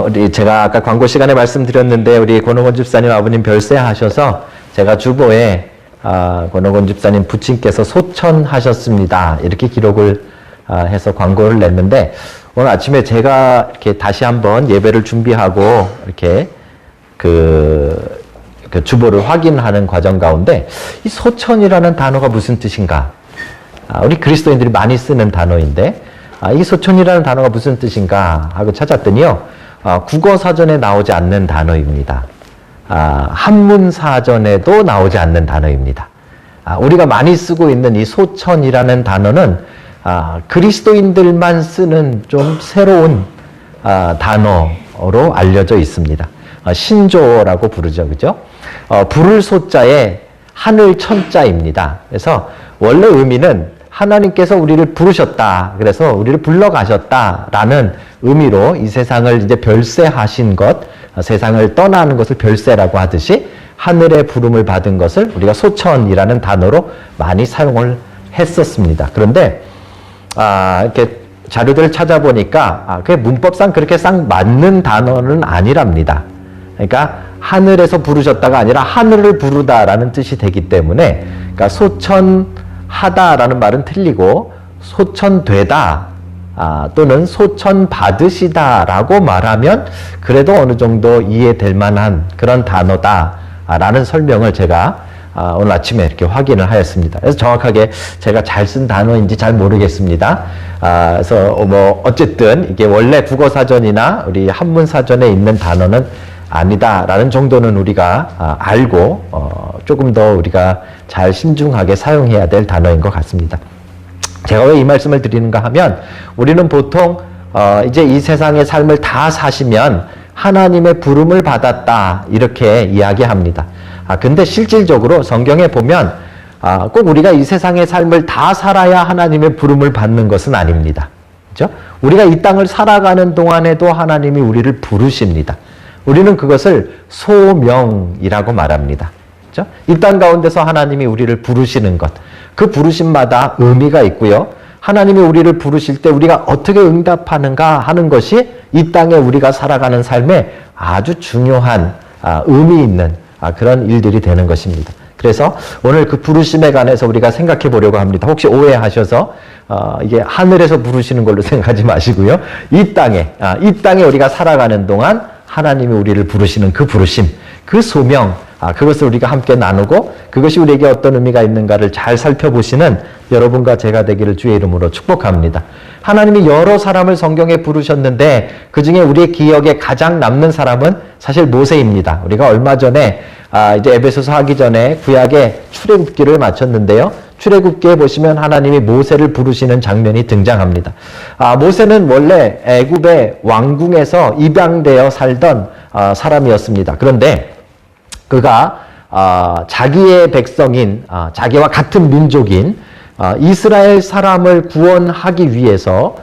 우리 제가 아까 광고 시간에 말씀드렸는데 우리 권호건 집사님 아버님 별세하셔서 제가 주보에 권호건 집사님 부친께서 소천하셨습니다. 이렇게 기록을 해서 광고를 냈는데 오늘 아침에 제가 이렇게 다시 한번 예배를 준비하고 이렇게 그 주보를 확인하는 과정 가운데 이 소천이라는 단어가 무슨 뜻인가? 우리 그리스도인들이 많이 쓰는 단어인데 이 소천이라는 단어가 무슨 뜻인가 하고 찾았더니요. 국어 사전에 나오지 않는 단어입니다. 한문 사전에도 나오지 않는 단어입니다. 우리가 많이 쓰고 있는 이 소천이라는 단어는 그리스도인들만 쓰는 좀 새로운 단어로 알려져 있습니다. 신조라고 부르죠, 그죠? 부를 소자에 하늘 천자입니다. 그래서 원래 의미는 하나님께서 우리를 부르셨다. 그래서 우리를 불러가셨다라는 의미로 이 세상을 이제 별세하신 것, 세상을 떠나는 것을 별세라고 하듯이 하늘의 부름을 받은 것을 우리가 소천이라는 단어로 많이 사용을 했었습니다. 그런데 이렇게 자료들을 찾아보니까 그게 문법상 그렇게 싹 맞는 단어는 아니랍니다. 그러니까 하늘에서 부르셨다가 아니라 하늘을 부르다라는 뜻이 되기 때문에 그러니까 소천하다라는 말은 틀리고 소천되다 또는 소천받으시다라고 말하면 그래도 어느 정도 이해될 만한 그런 단어다라는 설명을 제가 오늘 아침에 이렇게 확인을 하였습니다. 그래서 정확하게 제가 잘 쓴 단어인지 잘 모르겠습니다. 그래서 뭐 어쨌든 이게 원래 국어사전이나 우리 한문사전에 있는 단어는 아니다라는 정도는 우리가 알고 조금 더 우리가 잘 신중하게 사용해야 될 단어인 것 같습니다. 제가 왜 이 말씀을 드리는가 하면 우리는 보통 이제 이 세상의 삶을 다 사시면 하나님의 부름을 받았다 이렇게 이야기합니다. 근데 실질적으로 성경에 보면 꼭 우리가 이 세상의 삶을 다 살아야 하나님의 부름을 받는 것은 아닙니다. 그렇죠? 우리가 이 땅을 살아가는 동안에도 하나님이 우리를 부르십니다. 우리는 그것을 소명이라고 말합니다. 그렇죠? 이 땅 가운데서 하나님이 우리를 부르시는 것, 그 부르심마다 의미가 있고요. 하나님이 우리를 부르실 때 우리가 어떻게 응답하는가 하는 것이 이 땅에 우리가 살아가는 삶에 아주 중요한 의미 있는 그런 일들이 되는 것입니다. 그래서 오늘 그 부르심에 관해서 우리가 생각해 보려고 합니다. 혹시 오해하셔서 이게 하늘에서 부르시는 걸로 생각하지 마시고요. 이 땅에 우리가 살아가는 동안 하나님이 우리를 부르시는 그 부르심, 그 소명, 그것을 우리가 함께 나누고 그것이 우리에게 어떤 의미가 있는가를 잘 살펴보시는 여러분과 제가 되기를 주의 이름으로 축복합니다. 하나님이 여러 사람을 성경에 부르셨는데 그중에 우리의 기억에 가장 남는 사람은 사실 모세입니다. 우리가 얼마 전에 이제 에베소서 하기 전에 구약의 출애굽기를 마쳤는데요. 출애굽기에 보시면 하나님이 모세를 부르시는 장면이 등장합니다. 모세는 원래 애굽의 왕궁에서 입양되어 살던 사람이었습니다. 그런데 그가 자기의 백성인 자기와 같은 민족인 이스라엘 사람을 구원하기 위해서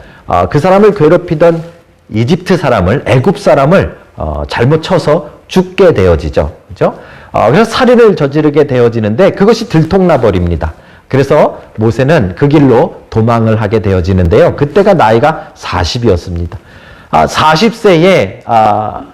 그 사람을 괴롭히던 이집트 사람을 애굽 사람을 잘못 쳐서 죽게 되어지죠. 그렇죠? 그래서 살인을 저지르게 되어지는데 그것이 들통나 버립니다. 그래서 모세는 그 길로 도망을 하게 되어지는데요. 그때가 나이가 40이었습니다. 40세에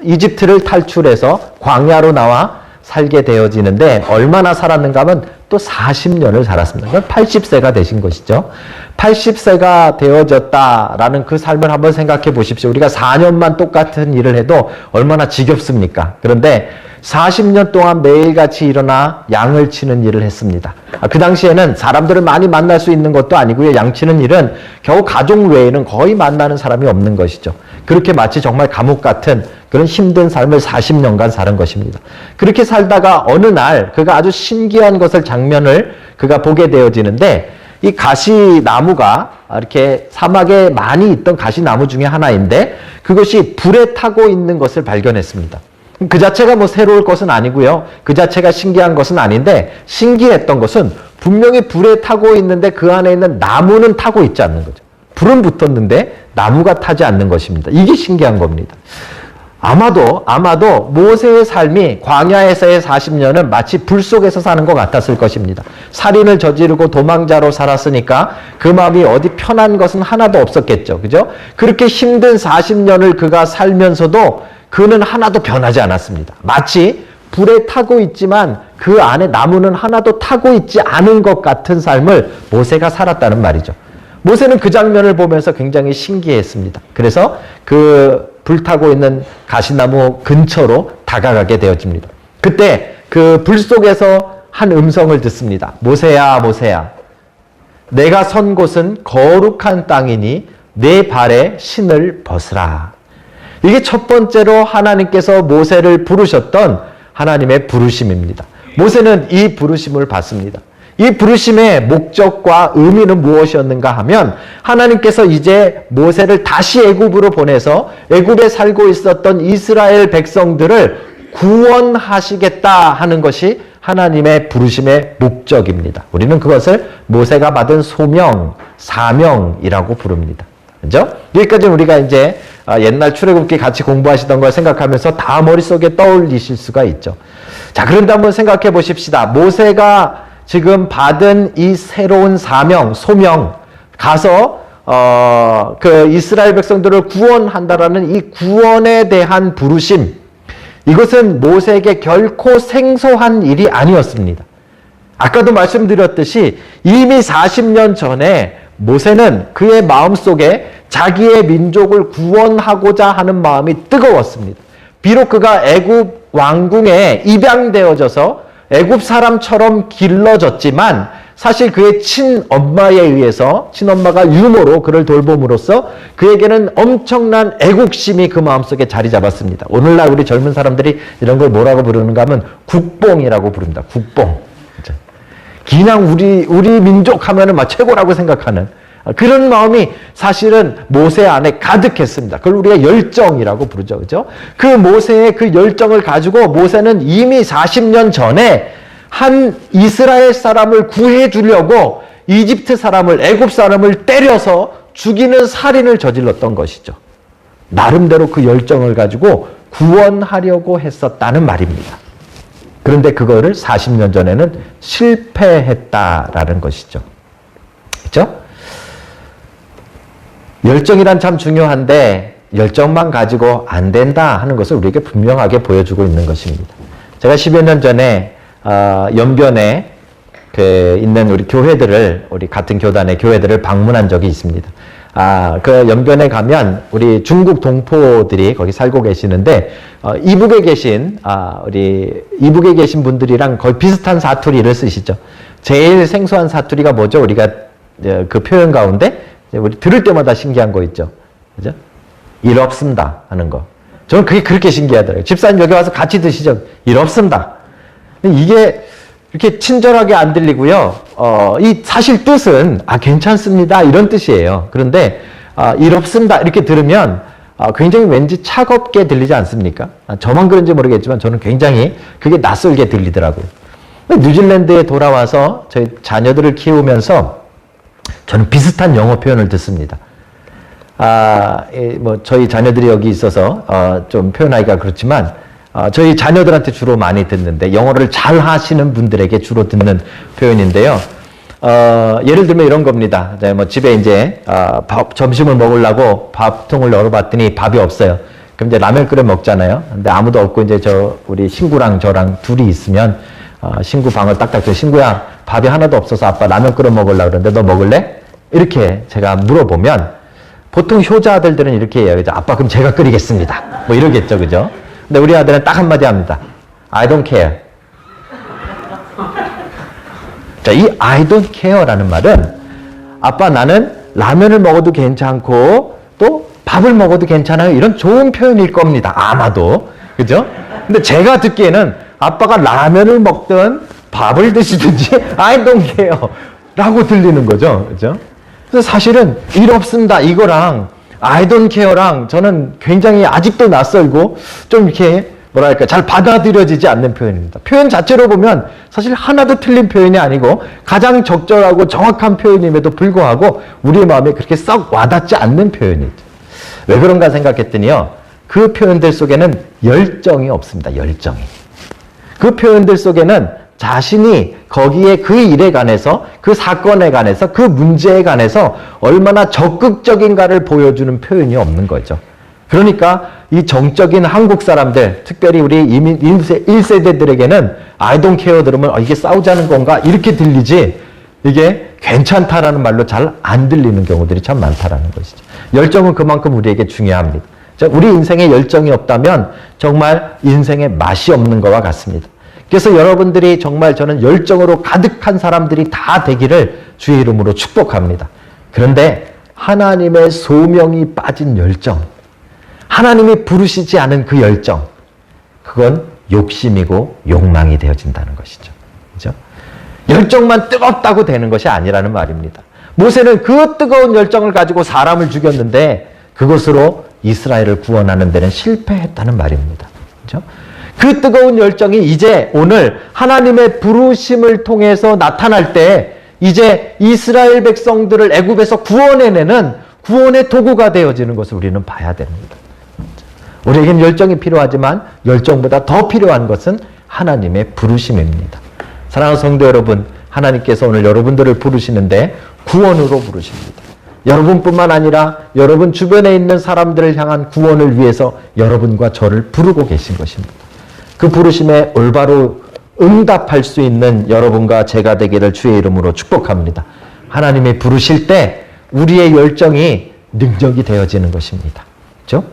이집트를 탈출해서 광야로 나와 살게 되어지는데 얼마나 살았는가 하면 또 40년을 살았습니다. 그건 80세가 되신 것이죠. 80세가 되어졌다라는 그 삶을 한번 생각해 보십시오. 우리가 4년만 똑같은 일을 해도 얼마나 지겹습니까? 그런데 40년 동안 매일같이 일어나 양을 치는 일을 했습니다. 그 당시에는 사람들을 많이 만날 수 있는 것도 아니고요. 양 치는 일은 겨우 가족 외에는 거의 만나는 사람이 없는 것이죠. 그렇게 마치 정말 감옥 같은 그런 힘든 삶을 40년간 사는 것입니다. 그렇게 살다가 어느 날 그가 아주 신기한 장면을 그가 보게 되어지는데 이 가시나무가 이렇게 사막에 많이 있던 가시나무 중에 하나인데 그것이 불에 타고 있는 것을 발견했습니다. 그 자체가 뭐 새로울 것은 아니고요. 그 자체가 신기한 것은 아닌데 신기했던 것은 분명히 불에 타고 있는데 그 안에 있는 나무는 타고 있지 않는 거죠. 불은 붙었는데 나무가 타지 않는 것입니다. 이게 신기한 겁니다. 아마도 모세의 삶이 광야에서의 40년은 마치 불 속에서 사는 것 같았을 것입니다. 살인을 저지르고 도망자로 살았으니까 그 마음이 어디 편한 것은 하나도 없었겠죠. 그죠? 그렇게 힘든 40년을 그가 살면서도 그는 하나도 변하지 않았습니다. 마치 불에 타고 있지만 그 안에 나무는 하나도 타고 있지 않은 것 같은 삶을 모세가 살았다는 말이죠. 모세는 그 장면을 보면서 굉장히 신기했습니다. 그래서 그 불타고 있는 가시나무 근처로 다가가게 되어집니다. 그때 그 불 속에서 한 음성을 듣습니다. 모세야, 모세야. 내가 선 곳은 거룩한 땅이니 내 발에 신을 벗으라. 이게 첫 번째로 하나님께서 모세를 부르셨던 하나님의 부르심입니다. 모세는 이 부르심을 받습니다. 이 부르심의 목적과 의미는 무엇이었는가 하면 하나님께서 이제 모세를 다시 애굽으로 보내서 애굽에 살고 있었던 이스라엘 백성들을 구원하시겠다 하는 것이 하나님의 부르심의 목적입니다. 우리는 그것을 모세가 받은 소명, 사명이라고 부릅니다. 그죠? 여기까지는 우리가 이제 옛날 출애굽기 같이 공부하시던 걸 생각하면서 다 머릿속에 떠올리실 수가 있죠. 자, 그런데 한번 생각해 보십시다. 모세가 지금 받은 이 새로운 사명, 소명, 가서 그 이스라엘 백성들을 구원한다라는 이 구원에 대한 부르심, 이것은 모세에게 결코 생소한 일이 아니었습니다. 아까도 말씀드렸듯이 이미 40년 전에 모세는 그의 마음속에 자기의 민족을 구원하고자 하는 마음이 뜨거웠습니다. 비록 그가 애굽 왕궁에 입양되어져서 애굽 사람처럼 길러졌지만 사실 그의 친엄마에 의해서 친엄마가 유모로 그를 돌봄으로써 그에게는 엄청난 애국심이 그 마음속에 자리 잡았습니다. 오늘날 우리 젊은 사람들이 이런 걸 뭐라고 부르는가 하면 국뽕이라고 부릅니다. 국뽕. 그냥 우리 민족 하면은 막 최고라고 생각하는 그런 마음이 사실은 모세 안에 가득했습니다. 그걸 우리가 열정이라고 부르죠. 그죠? 그 모세의 그 열정을 가지고 모세는 이미 40년 전에 한 이스라엘 사람을 구해 주려고 이집트 사람을, 애굽 사람을 때려서 죽이는 살인을 저질렀던 것이죠. 나름대로 그 열정을 가지고 구원하려고 했었다는 말입니다. 그런데 그거를 40년 전에는 실패했다라는 것이죠. 그렇죠? 열정이란 참 중요한데 열정만 가지고 안 된다 하는 것을 우리에게 분명하게 보여주고 있는 것입니다. 제가 10여 년 전에 연변에 있는 우리 교회들을, 우리 같은 교단의 교회들을 방문한 적이 있습니다. 그 연변에 가면 우리 중국 동포들이 거기 살고 계시는데, 이북에 계신 분들이랑 거의 비슷한 사투리를 쓰시죠. 제일 생소한 사투리가 뭐죠? 우리가 그 표현 가운데 우리 들을 때마다 신기한 거 있죠. 그죠? 일 없습니다 하는 거. 저는 그게 그렇게 신기하더라고요. 집사님 여기 와서 같이 드시죠. 일 없습니다. 이게 이렇게 친절하게 안 들리고요. 이 사실 뜻은 괜찮습니다 이런 뜻이에요. 그런데 일 없습니다 이렇게 들으면 굉장히 왠지 차갑게 들리지 않습니까? 저만 그런지 모르겠지만 저는 굉장히 그게 낯설게 들리더라고요. 뉴질랜드에 돌아와서 저희 자녀들을 키우면서 저는 비슷한 영어 표현을 듣습니다. 저희 자녀들이 여기 있어서 좀 표현하기가 그렇지만 저희 자녀들한테 주로 많이 듣는데 영어를 잘 하시는 분들에게 주로 듣는 표현인데요. 예를 들면 이런 겁니다. 집에 이제 점심을 먹으려고 밥통을 열어봤더니 밥이 없어요. 그럼 이제 라면 끓여 먹잖아요. 근데 아무도 없고 이제 우리 친구랑 저랑 둘이 있으면 친구 방을 딱딱 줘. 친구야, 밥이 하나도 없어서 아빠 라면 끓여 먹으려고 그러는데 너 먹을래? 이렇게 제가 물어보면 보통 효자 아들들은 이렇게 해요. 아빠 그럼 제가 끓이겠습니다. 뭐 이러겠죠. 그죠? 근데 우리 아들은 딱 한마디 합니다. I don't care. 자, 이 I don't care라는 말은 아빠 나는 라면을 먹어도 괜찮고 또 밥을 먹어도 괜찮아요. 이런 좋은 표현일 겁니다. 아마도. 그죠? 근데 제가 듣기에는 아빠가 라면을 먹든 밥을 드시든지 I don't care 라고 들리는 거죠. 그죠? 그래서 사실은 일 없습니다. 이거랑 I don't care랑 저는 굉장히 아직도 낯설고 좀 이렇게 뭐랄까 잘 받아들여지지 않는 표현입니다. 표현 자체로 보면 사실 하나도 틀린 표현이 아니고 가장 적절하고 정확한 표현임에도 불구하고 우리의 마음에 그렇게 썩 와닿지 않는 표현이죠. 왜 그런가 생각했더니요. 그 표현들 속에는 열정이 없습니다. 열정이. 그 표현들 속에는 자신이 거기에 그 일에 관해서, 그 사건에 관해서, 그 문제에 관해서 얼마나 적극적인가를 보여주는 표현이 없는 거죠. 그러니까 이 정적인 한국 사람들, 특별히 우리 이민 1세대들에게는 I don't care 들으면 이게 싸우자는 건가? 이렇게 들리지, 이게 괜찮다라는 말로 잘 안 들리는 경우들이 참 많다라는 것이죠. 열정은 그만큼 우리에게 중요합니다. 우리 인생에 열정이 없다면 정말 인생에 맛이 없는 것과 같습니다. 그래서 여러분들이 정말 저는 열정으로 가득한 사람들이 다 되기를 주의 이름으로 축복합니다. 그런데 하나님의 소명이 빠진 열정, 하나님이 부르시지 않은 그 열정, 그건 욕심이고 욕망이 되어진다는 것이죠. 그죠? 열정만 뜨겁다고 되는 것이 아니라는 말입니다. 모세는 그 뜨거운 열정을 가지고 사람을 죽였는데 그것으로 이스라엘을 구원하는 데는 실패했다는 말입니다. 그죠? 그 뜨거운 열정이 이제 오늘 하나님의 부르심을 통해서 나타날 때 이제 이스라엘 백성들을 애굽에서 구원해내는 구원의 도구가 되어지는 것을 우리는 봐야 됩니다. 우리에겐 열정이 필요하지만 열정보다 더 필요한 것은 하나님의 부르심입니다. 사랑하는 성도 여러분, 하나님께서 오늘 여러분들을 부르시는데 구원으로 부르십니다. 여러분뿐만 아니라 여러분 주변에 있는 사람들을 향한 구원을 위해서 여러분과 저를 부르고 계신 것입니다. 그 부르심에 올바로 응답할 수 있는 여러분과 제가 되기를 주의 이름으로 축복합니다. 하나님이 부르실 때 우리의 열정이 능력이 되어지는 것입니다. 그렇죠?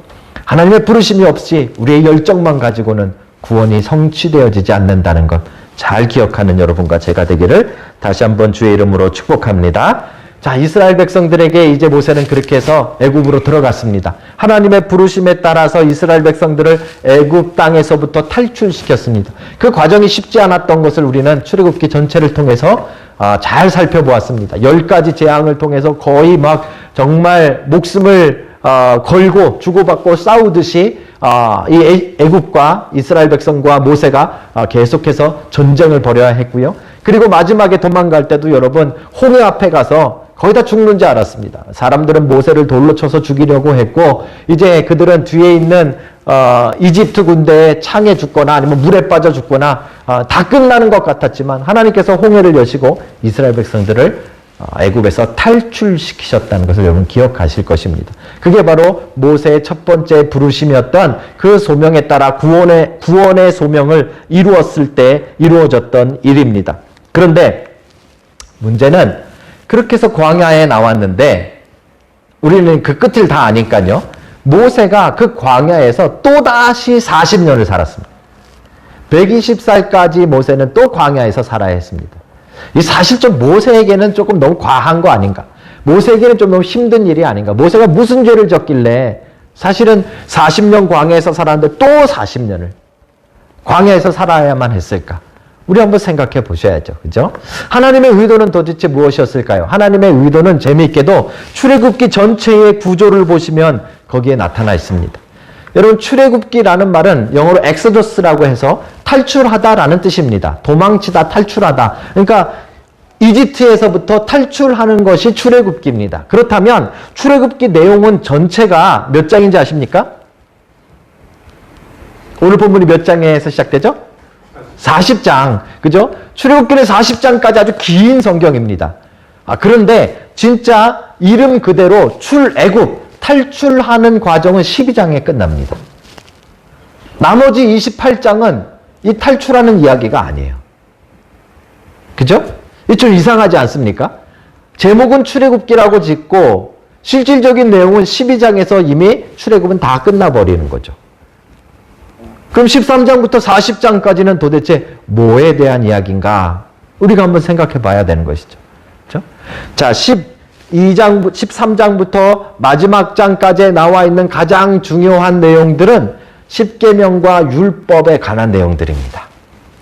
하나님의 부르심이 없이 우리의 열정만 가지고는 구원이 성취되어지지 않는다는 것 잘 기억하는 여러분과 제가 되기를 다시 한번 주의 이름으로 축복합니다. 자, 이스라엘 백성들에게 이제 모세는 그렇게 해서 애굽으로 들어갔습니다. 하나님의 부르심에 따라서 이스라엘 백성들을 애굽 땅에서부터 탈출시켰습니다. 그 과정이 쉽지 않았던 것을 우리는 출애굽기 전체를 통해서 잘 살펴보았습니다. 10가지 재앙을 통해서 거의 막 정말 목숨을 걸고 주고받고 싸우듯이 이 애굽과 이스라엘 백성과 모세가 계속해서 전쟁을 벌여야 했고요. 그리고 마지막에 도망갈 때도 여러분 홍해 앞에 가서 거의 다 죽는 줄 알았습니다. 사람들은 모세를 돌로 쳐서 죽이려고 했고 이제 그들은 뒤에 있는 이집트 군대의 창에 죽거나 아니면 물에 빠져 죽거나 다 끝나는 것 같았지만 하나님께서 홍해를 여시고 이스라엘 백성들을 애굽에서 탈출시키셨다는 것을 여러분 기억하실 것입니다. 그게 바로 모세의 첫 번째 부르심이었던 그 소명에 따라 구원의 소명을 이루었을 때 이루어졌던 일입니다. 그런데 문제는 그렇게 해서 광야에 나왔는데 우리는 그 끝을 다 아니까요. 모세가 그 광야에서 또다시 40년을 살았습니다. 120살까지 모세는 또 광야에서 살아야 했습니다. 이 사실 좀 모세에게는 조금 너무 과한 거 아닌가? 모세에게는 좀 너무 힘든 일이 아닌가? 모세가 무슨 죄를 졌길래 사실은 40년 광야에서 살았는데 또 40년을 광야에서 살아야만 했을까? 우리 한번 생각해 보셔야죠. 그죠? 하나님의 의도는 도대체 무엇이었을까요? 하나님의 의도는 재미있게도 출애굽기 전체의 구조를 보시면 거기에 나타나 있습니다. 여러분 출애굽기라는 말은 영어로 엑소더스라고 해서 탈출하다라는 뜻입니다. 도망치다, 탈출하다. 그러니까 이집트에서부터 탈출하는 것이 출애굽기입니다. 그렇다면 출애굽기 내용은 전체가 몇 장인지 아십니까? 오늘 본문이 몇 장에서 시작되죠? 40장. 그죠? 출애굽기는 40장까지 아주 긴 성경입니다. 그런데 진짜 이름 그대로 출애굽, 탈출하는 과정은 12장에 끝납니다. 나머지 28장은 이 탈출하는 이야기가 아니에요. 그죠? 이게 좀 이상하지 않습니까? 제목은 출애굽기라고 짓고 실질적인 내용은 12장에서 이미 출애굽은 다 끝나버리는 거죠. 그럼 13장부터 40장까지는 도대체 뭐에 대한 이야기인가? 우리가 한번 생각해 봐야 되는 것이죠. 그렇죠? 자, 13장부터 마지막 장까지 나와 있는 가장 중요한 내용들은 십계명과 율법에 관한 내용들입니다.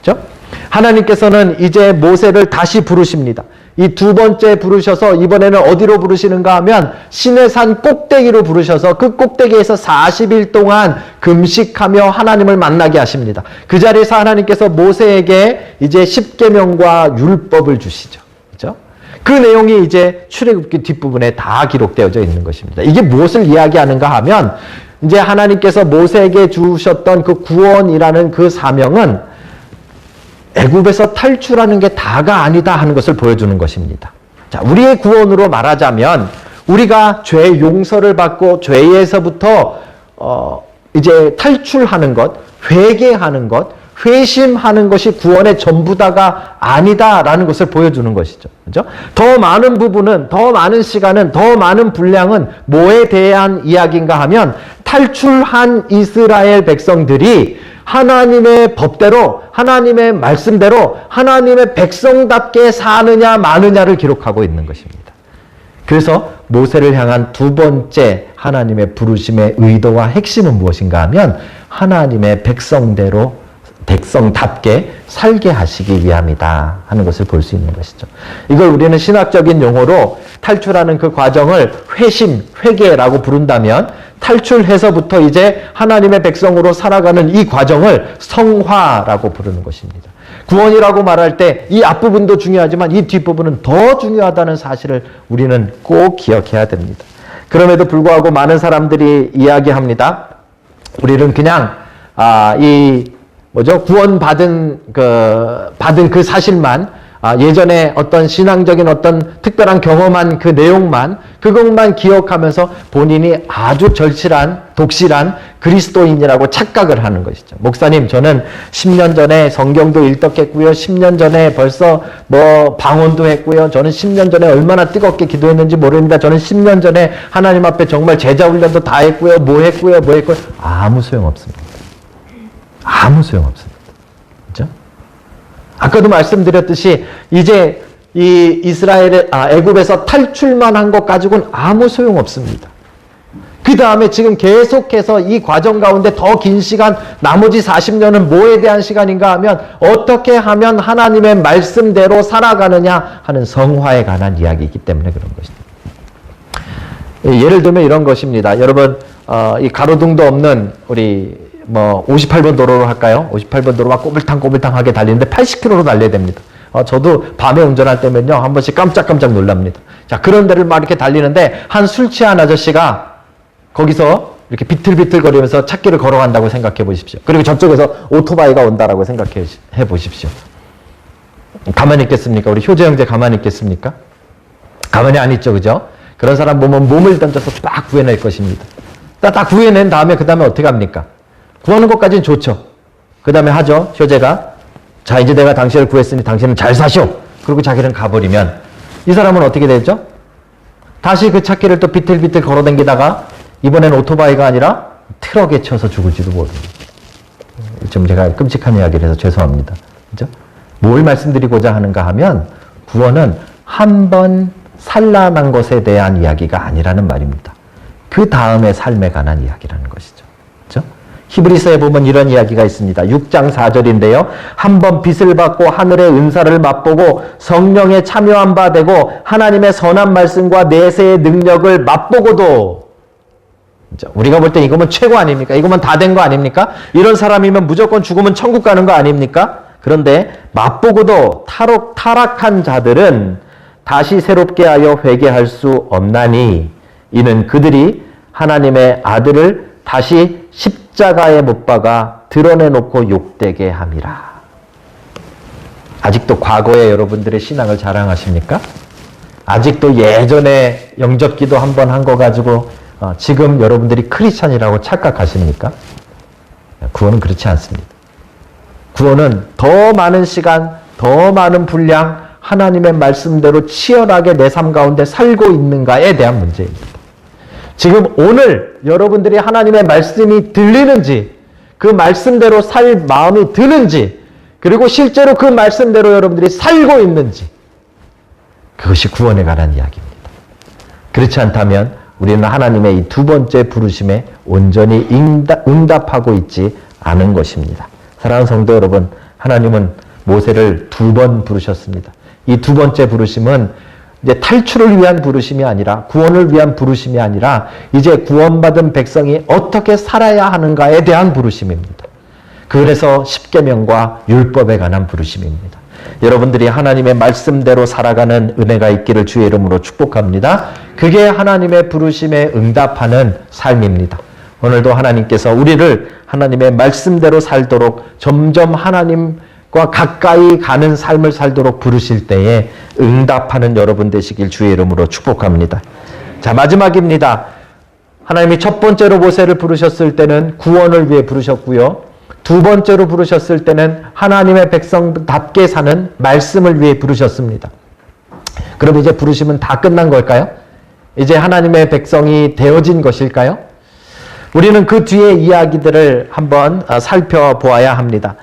그렇죠? 하나님께서는 이제 모세를 다시 부르십니다. 이 두 번째 부르셔서 이번에는 어디로 부르시는가 하면 시내산 꼭대기로 부르셔서 그 꼭대기에서 40일 동안 금식하며 하나님을 만나게 하십니다. 그 자리에서 하나님께서 모세에게 이제 십계명과 율법을 주시죠. 그렇죠? 그 내용이 이제 출애굽기 뒷부분에 다 기록되어져 있는 것입니다. 이게 무엇을 이야기하는가 하면 이제 하나님께서 모세에게 주셨던 그 구원이라는 그 사명은 애굽에서 탈출하는 게 다가 아니다 하는 것을 보여주는 것입니다. 자, 우리의 구원으로 말하자면 우리가 죄 용서를 받고 죄에서부터 이제 탈출하는 것, 회개하는 것, 회심하는 것이 구원의 전부다가 아니다라는 것을 보여주는 것이죠. 그죠? 더 많은 부분은, 더 많은 시간은, 더 많은 분량은 뭐에 대한 이야기인가 하면 탈출한 이스라엘 백성들이 하나님의 법대로, 하나님의 말씀대로 하나님의 백성답게 사느냐 마느냐를 기록하고 있는 것입니다. 그래서 모세를 향한 두 번째 하나님의 부르심의 의도와 핵심은 무엇인가 하면 하나님의 백성대로 백성답게 살게 하시기 위함이다 하는 것을 볼 수 있는 것이죠. 이걸 우리는 신학적인 용어로 탈출하는 그 과정을 회심, 회개라고 부른다면 탈출해서부터 이제 하나님의 백성으로 살아가는 이 과정을 성화라고 부르는 것입니다. 구원이라고 말할 때 이 앞부분도 중요하지만 이 뒷부분은 더 중요하다는 사실을 우리는 꼭 기억해야 됩니다. 그럼에도 불구하고 많은 사람들이 이야기합니다. 우리는 그냥 구원받은 그 사실만, 예전에 어떤 신앙적인 어떤 특별한 경험한 그 내용만, 그것만 기억하면서 본인이 아주 절실한, 독실한 그리스도인이라고 착각을 하는 것이죠. 목사님, 저는 10년 전에 성경도 일독했고요. 10년 전에 벌써 방언도 했고요. 저는 10년 전에 얼마나 뜨겁게 기도했는지 모릅니다. 저는 10년 전에 하나님 앞에 정말 제자 훈련도 다 했고요. 뭐 했고요. 아무 소용없습니다. 아무 소용없습니다. 그죠? 아까도 말씀드렸듯이 이제 이 애굽에서 탈출만 한 것 가지고는 아무 소용없습니다. 그 다음에 지금 계속해서 이 과정 가운데 더 긴 시간, 나머지 40년은 뭐에 대한 시간인가 하면 어떻게 하면 하나님의 말씀대로 살아가느냐 하는 성화에 관한 이야기이기 때문에 그런 것입니다. 예를 들면 이런 것입니다. 여러분, 이 가로등도 없는 우리 58번 도로로 할까요? 58번 도로가 꼬불탕꼬불탕하게 달리는데 80km로 달려야 됩니다. 저도 밤에 운전할 때면요, 한 번씩 깜짝깜짝 놀랍니다. 자, 그런 데를 막 이렇게 달리는데 한 술 취한 아저씨가 거기서 이렇게 비틀비틀 거리면서 찾기를 걸어간다고 생각해 보십시오. 그리고 저쪽에서 오토바이가 온다라고 생각해 보십시오. 가만히 있겠습니까? 우리 효재 형제 가만히 있겠습니까? 가만히 안 있죠, 그죠? 그런 사람 보면 몸을 던져서 딱 구해낼 것입니다. 딱 구해낸 다음에 그 다음에 어떻게 합니까? 구하는 것까지는 좋죠. 그 다음에 하죠. 효재가 자, 이제 내가 당신을 구했으니 당신은 잘 사시오. 그리고 자기는 가버리면 이 사람은 어떻게 되죠? 다시 그 찾기를 또 비틀비틀 걸어다니다가 이번엔 오토바이가 아니라 트럭에 쳐서 죽을지도 모릅니다. 좀 제가 끔찍한 이야기를 해서 죄송합니다. 그죠? 뭘 말씀드리고자 하는가 하면 구원은 한 번 산란한 것에 대한 이야기가 아니라는 말입니다. 그 다음의 삶에 관한 이야기라는 것이죠. 그죠? 히브리서에 보면 이런 이야기가 있습니다. 6장 4절인데요. 한 번 빚을 받고 하늘의 은사를 맛보고 성령에 참여한 바 되고 하나님의 선한 말씀과 내세의 능력을 맛보고도, 우리가 볼 때 이거면 최고 아닙니까? 이거면 다 된 거 아닙니까? 이런 사람이면 무조건 죽으면 천국 가는 거 아닙니까? 그런데 맛보고도 타락한 자들은 다시 새롭게 하여 회개할 수 없나니 이는 그들이 하나님의 아들을 다시 십자가에 못 박아 드러내놓고 욕되게 함이라. 아직도 과거에 여러분들의 신앙을 자랑하십니까? 아직도 예전에 영접기도 한 번 한 거 가지고 지금 여러분들이 크리스찬이라고 착각하십니까? 구원은 그렇지 않습니다. 구원은 더 많은 시간, 더 많은 분량, 하나님의 말씀대로 치열하게 내 삶 가운데 살고 있는가에 대한 문제입니다. 지금 오늘 여러분들이 하나님의 말씀이 들리는지, 그 말씀대로 살 마음이 드는지, 그리고 실제로 그 말씀대로 여러분들이 살고 있는지, 그것이 구원에 관한 이야기입니다. 그렇지 않다면 우리는 하나님의 이 두 번째 부르심에 온전히 응답하고 있지 않은 것입니다. 사랑하는 성도 여러분, 하나님은 모세를 2번 부르셨습니다. 이 두 번째 부르심은 이제 탈출을 위한 부르심이 아니라, 구원을 위한 부르심이 아니라 이제 구원받은 백성이 어떻게 살아야 하는가에 대한 부르심입니다. 그래서 십계명과 율법에 관한 부르심입니다. 여러분들이 하나님의 말씀대로 살아가는 은혜가 있기를 주의 이름으로 축복합니다. 그게 하나님의 부르심에 응답하는 삶입니다. 오늘도 하나님께서 우리를 하나님의 말씀대로 살도록 점점 하나님 가까이 가는 삶을 살도록 부르실 때에 응답하는 여러분 되시길 주의 이름으로 축복합니다. 자, 마지막입니다. 하나님이 첫 번째로 모세를 부르셨을 때는 구원을 위해 부르셨고요. 두 번째로 부르셨을 때는 하나님의 백성답게 사는 말씀을 위해 부르셨습니다. 그럼 이제 부르심은 다 끝난 걸까요? 이제 하나님의 백성이 되어진 것일까요? 우리는 그 뒤의 이야기들을 한번 살펴보아야 합니다.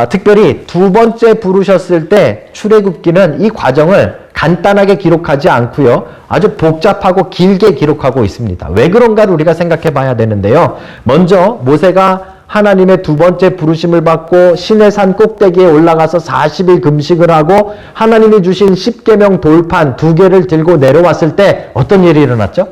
특별히 두 번째 부르셨을 때 출애굽기는 이 과정을 간단하게 기록하지 않고요. 아주 복잡하고 길게 기록하고 있습니다. 왜 그런가를 우리가 생각해 봐야 되는데요. 먼저 모세가 하나님의 두 번째 부르심을 받고 시내산 꼭대기에 올라가서 40일 금식을 하고 하나님이 주신 십계명 돌판 2개를 들고 내려왔을 때 어떤 일이 일어났죠?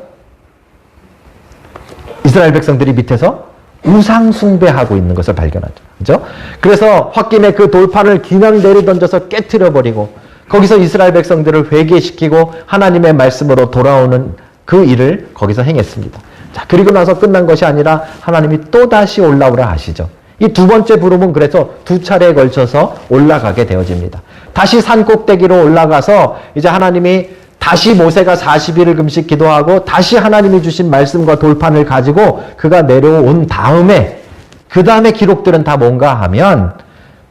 이스라엘 백성들이 밑에서 우상 숭배하고 있는 것을 발견하죠. 그죠? 그래서 홧김에 그 돌판을 그냥 내려던져서 깨트려 버리고 거기서 이스라엘 백성들을 회개시키고 하나님의 말씀으로 돌아오는 그 일을 거기서 행했습니다. 자, 그리고 나서 끝난 것이 아니라 하나님이 또다시 올라오라 하시죠. 이 두 번째 부름은 그래서 2차례에 걸쳐서 올라가게 되어집니다. 다시 산 꼭대기로 올라가서 이제 하나님이 다시 모세가 40일을 금식 기도하고 다시 하나님이 주신 말씀과 돌판을 가지고 그가 내려온 다음에 그 다음에 기록들은 다 뭔가 하면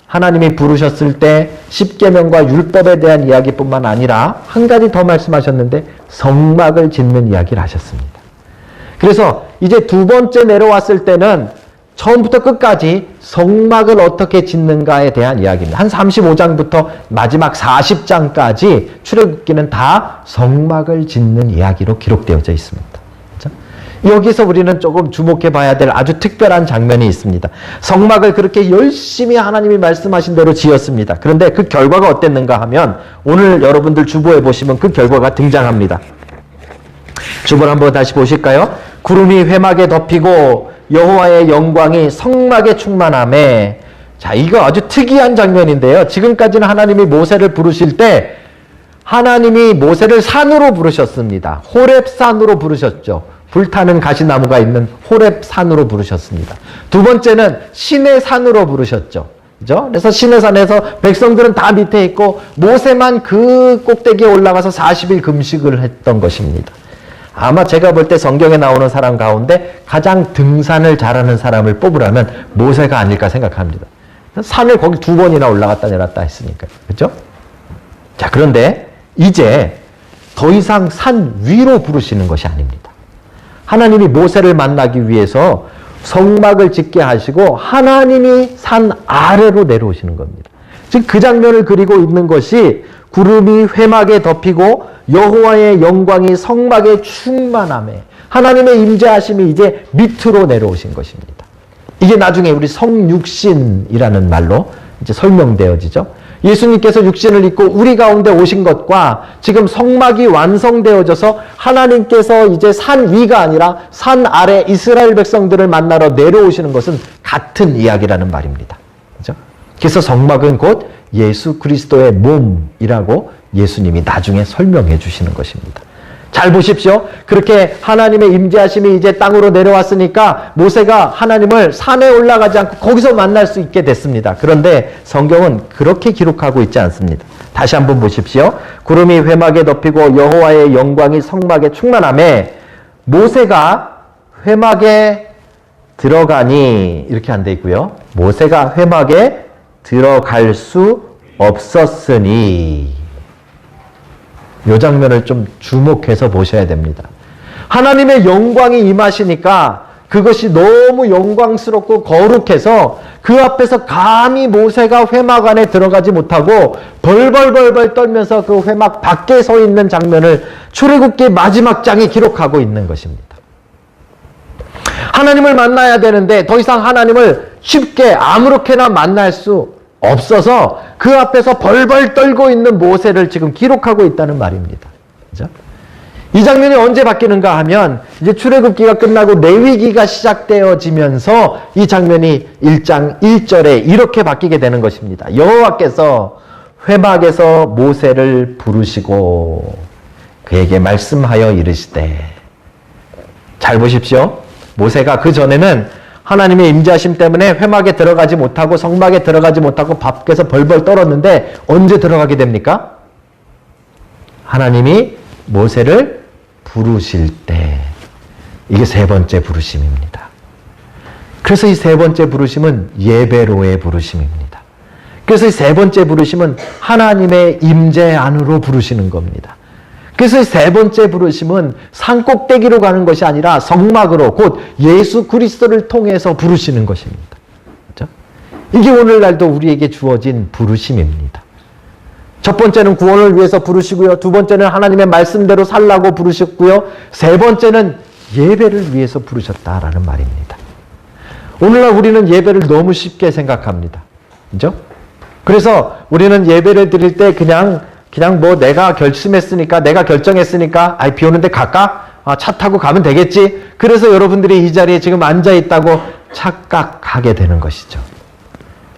하나님이 부르셨을 때 십계명과 율법에 대한 이야기뿐만 아니라 한 가지 더 말씀하셨는데 성막을 짓는 이야기를 하셨습니다. 그래서 이제 두 번째 내려왔을 때는 처음부터 끝까지 성막을 어떻게 짓는가에 대한 이야기입니다. 한 35장부터 마지막 40장까지 출애굽기는 다 성막을 짓는 이야기로 기록되어져 있습니다. 그렇죠? 여기서 우리는 조금 주목해 봐야 될 아주 특별한 장면이 있습니다. 성막을 그렇게 열심히 하나님이 말씀하신 대로 지었습니다. 그런데 그 결과가 어땠는가 하면 오늘 여러분들 주보에 보시면 그 결과가 등장합니다. 주보를 한번 다시 보실까요? 구름이 회막에 덮이고 여호와의 영광이 성막에 충만하매. 자, 이거 아주 특이한 장면인데요. 지금까지는 하나님이 모세를 부르실 때 하나님이 모세를 산으로 부르셨습니다. 호렙산으로 부르셨죠. 불타는 가시나무가 있는 호렙산으로 부르셨습니다. 두 번째는 시내산으로 부르셨죠. 그죠? 그래서 시내산에서 백성들은 다 밑에 있고 모세만 그 꼭대기에 올라가서 40일 금식을 했던 것입니다. 아마 제가 볼 때 성경에 나오는 사람 가운데 가장 등산을 잘하는 사람을 뽑으라면 모세가 아닐까 생각합니다. 산을 거기 2번이나 올라갔다 내렸다 했으니까요. 그렇죠? 자, 그런데 이제 더 이상 산 위로 부르시는 것이 아닙니다. 하나님이 모세를 만나기 위해서 성막을 짓게 하시고 하나님이 산 아래로 내려오시는 겁니다. 지금 그 장면을 그리고 있는 것이 구름이 회막에 덮이고 여호와의 영광이 성막에 충만함에 하나님의 임재하심이 이제 밑으로 내려오신 것입니다. 이게 나중에 우리 성육신이라는 말로 이제 설명되어지죠. 예수님께서 육신을 입고 우리 가운데 오신 것과 지금 성막이 완성되어져서 하나님께서 이제 산 위가 아니라 산 아래 이스라엘 백성들을 만나러 내려오시는 것은 같은 이야기라는 말입니다. 그렇죠? 그래서 성막은 곧 예수 그리스도의 몸이라고 예수님이 나중에 설명해 주시는 것입니다. 잘 보십시오. 그렇게 하나님의 임재하심이 이제 땅으로 내려왔으니까 모세가 하나님을 산에 올라가지 않고 거기서 만날 수 있게 됐습니다. 그런데 성경은 그렇게 기록하고 있지 않습니다. 다시 한번 보십시오. 구름이 회막에 덮이고 여호와의 영광이 성막에 충만하매 모세가 회막에 들어가니 이렇게 안 돼 있고요. 모세가 회막에 들어갈 수 없었으니 이 장면을 좀 주목해서 보셔야 됩니다. 하나님의 영광이 임하시니까 그것이 너무 영광스럽고 거룩해서 그 앞에서 감히 모세가 회막 안에 들어가지 못하고 벌벌벌벌 떨면서 그 회막 밖에 서 있는 장면을 출애굽기 마지막 장이 기록하고 있는 것입니다. 하나님을 만나야 되는데 더 이상 하나님을 쉽게 아무렇게나 만날 수 없어서 그 앞에서 벌벌 떨고 있는 모세를 지금 기록하고 있다는 말입니다. 그죠? 이 장면이 언제 바뀌는가 하면 이제 출애굽기가 끝나고 레위기가 시작되어지면서 이 장면이 1장 1절에 이렇게 바뀌게 되는 것입니다. 여호와께서 회막에서 모세를 부르시고 그에게 말씀하여 이르시되. 잘 보십시오. 모세가 그 전에는 하나님의 임재하심 때문에 회막에 들어가지 못하고 성막에 들어가지 못하고 밖에서 벌벌 떨었는데 언제 들어가게 됩니까? 하나님이 모세를 부르실 때. 이게 세 번째 부르심입니다. 그래서 이 세 번째 부르심은 예배로의 부르심입니다. 그래서 이 세 번째 부르심은 하나님의 임재 안으로 부르시는 겁니다. 그래서 이 세 번째 부르심은 산꼭대기로 가는 것이 아니라 성막으로 곧 예수 그리스도를 통해서 부르시는 것입니다. 그렇죠? 이게 오늘날도 우리에게 주어진 부르심입니다. 첫 번째는 구원을 위해서 부르시고요. 두 번째는 하나님의 말씀대로 살라고 부르셨고요. 세 번째는 예배를 위해서 부르셨다라는 말입니다. 오늘날 우리는 예배를 너무 쉽게 생각합니다. 그죠? 그래서 우리는 예배를 드릴 때 그냥 뭐 내가 결심했으니까, 내가 결정했으니까, 비 오는데 갈까? 차 타고 가면 되겠지? 그래서 여러분들이 이 자리에 지금 앉아 있다고 착각하게 되는 것이죠.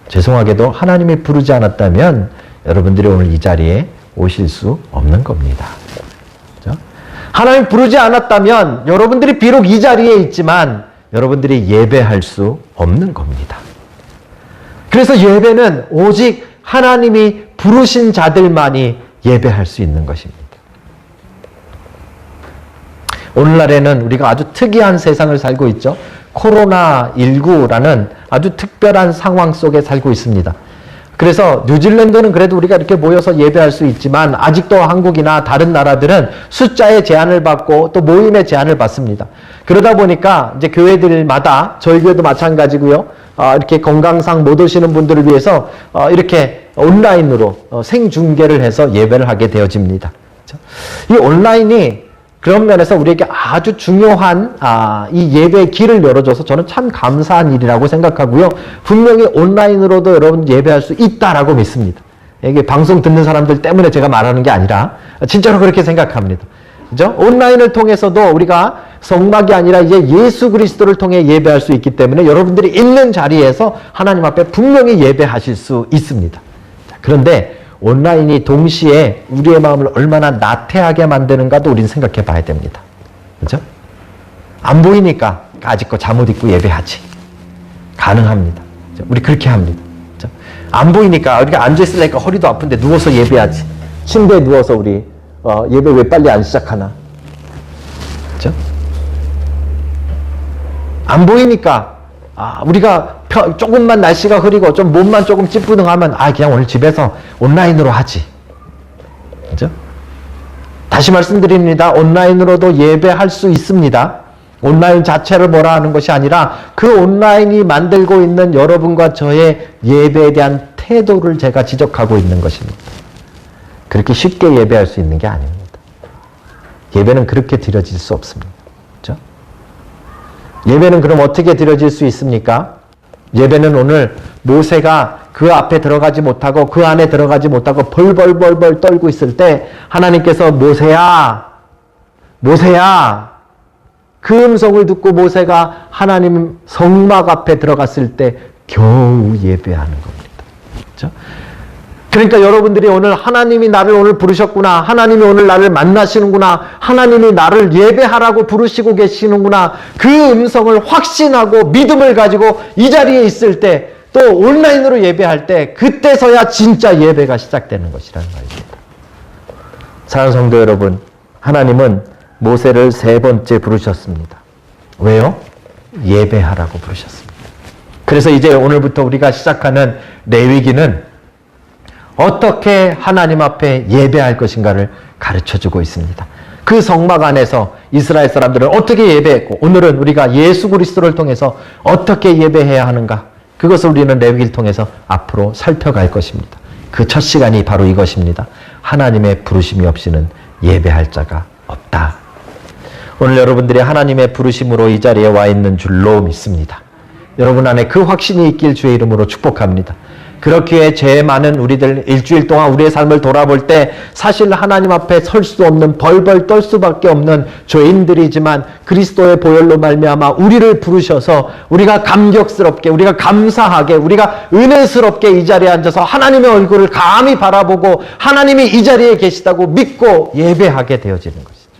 죄송하게도 하나님이 부르지 않았다면 여러분들이 오늘 이 자리에 오실 수 없는 겁니다. 그렇죠? 하나님 부르지 않았다면 여러분들이 비록 이 자리에 있지만 여러분들이 예배할 수 없는 겁니다. 그래서 예배는 오직 하나님이 부르신 자들만이 예배할 수 있는 것입니다. 오늘날에는 우리가 아주 특이한 세상을 살고 있죠. 코로나19라는 아주 특별한 상황 속에 살고 있습니다. 그래서 뉴질랜드는 그래도 우리가 이렇게 모여서 예배할 수 있지만 아직도 한국이나 다른 나라들은 숫자의 제한을 받고 또 모임의 제한을 받습니다. 그러다 보니까 이제 교회들마다 저희 교회도 마찬가지고요. 이렇게 건강상 못 오시는 분들을 위해서 이렇게 온라인으로 생중계를 해서 예배를 하게 되어집니다. 이 온라인이 그런 면에서 우리에게 아주 중요한 이 예배의 길을 열어줘서 저는 참 감사한 일이라고 생각하고요. 분명히 온라인으로도 여러분 예배할 수 있다라고 믿습니다. 이게 방송 듣는 사람들 때문에 제가 말하는 게 아니라 진짜로 그렇게 생각합니다. 그죠? 온라인을 통해서도 우리가 성막이 아니라 이제 예수 그리스도를 통해 예배할 수 있기 때문에 여러분들이 있는 자리에서 하나님 앞에 분명히 예배하실 수 있습니다. 그런데 온라인이 동시에 우리의 마음을 얼마나 나태하게 만드는가도 우리는 생각해 봐야 됩니다. 그죠? 안 보이니까 아직껏 잠옷 입고 예배하지. 가능합니다. 그죠? 우리 그렇게 합니다. 그죠? 안 보이니까 우리가 앉아있으니까 허리도 아픈데 누워서 예배하지. 침대에 누워서 우리 예배 왜 빨리 안 시작하나. 그죠? 안 보이니까 우리가 조금만 날씨가 흐리고 좀 몸만 조금 찌뿌둥하면 그냥 오늘 집에서 온라인으로 하지. 그죠? 다시 말씀드립니다. 온라인으로도 예배할 수 있습니다. 온라인 자체를 뭐라 하는 것이 아니라 그 온라인이 만들고 있는 여러분과 저의 예배에 대한 태도를 제가 지적하고 있는 것입니다. 그렇게 쉽게 예배할 수 있는 게 아닙니다. 예배는 그렇게 드려질 수 없습니다. 그죠? 예배는 그럼 어떻게 드려질 수 있습니까? 예배는 오늘 모세가 그 앞에 들어가지 못하고 그 안에 들어가지 못하고 벌벌벌벌 떨고 있을 때 하나님께서 모세야 그 음성을 듣고 모세가 하나님 성막 앞에 들어갔을 때 겨우 예배하는 겁니다. 그렇죠? 그러니까 여러분들이 오늘 하나님이 나를 오늘 부르셨구나. 하나님이 오늘 나를 만나시는구나. 하나님이 나를 예배하라고 부르시고 계시는구나. 그 음성을 확신하고 믿음을 가지고 이 자리에 있을 때 또 온라인으로 예배할 때 그때서야 진짜 예배가 시작되는 것이라는 말입니다. 사랑하는 성도 여러분, 하나님은 모세를 세 번째 부르셨습니다. 왜요? 예배하라고 부르셨습니다. 그래서 이제 오늘부터 우리가 시작하는 레위기는 어떻게 하나님 앞에 예배할 것인가를 가르쳐주고 있습니다. 그 성막 안에서 이스라엘 사람들은 어떻게 예배했고 오늘은 우리가 예수 그리스도를 통해서 어떻게 예배해야 하는가, 그것을 우리는 레위기를 통해서 앞으로 살펴갈 것입니다. 그 첫 시간이 바로 이것입니다. 하나님의 부르심이 없이는 예배할 자가 없다. 오늘 여러분들이 하나님의 부르심으로 이 자리에 와 있는 줄로 믿습니다. 여러분 안에 그 확신이 있길 주의 이름으로 축복합니다. 그렇기에 죄 많은 우리들 일주일 동안 우리의 삶을 돌아볼 때 사실 하나님 앞에 설 수 없는 벌벌 떨 수밖에 없는 죄인들이지만 그리스도의 보혈로 말미암아 우리를 부르셔서 우리가 감격스럽게, 우리가 감사하게, 우리가 은혜스럽게 이 자리에 앉아서 하나님의 얼굴을 감히 바라보고 하나님이 이 자리에 계시다고 믿고 예배하게 되어지는 것이죠.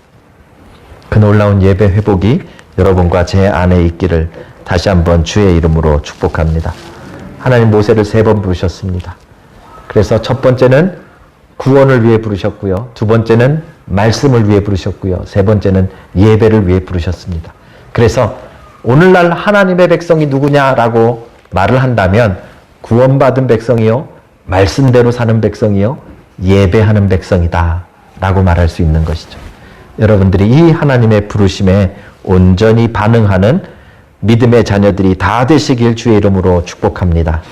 그 놀라운 예배 회복이 여러분과 제 안에 있기를 다시 한번 주의 이름으로 축복합니다. 하나님 모세를 3번 부르셨습니다. 그래서 첫 번째는 구원을 위해 부르셨고요. 두 번째는 말씀을 위해 부르셨고요. 세 번째는 예배를 위해 부르셨습니다. 그래서 오늘날 하나님의 백성이 누구냐라고 말을 한다면 구원받은 백성이요, 말씀대로 사는 백성이요, 예배하는 백성이다 라고 말할 수 있는 것이죠. 여러분들이 이 하나님의 부르심에 온전히 반응하는 믿음의 자녀들이 다 되시길 주의 이름으로 축복합니다.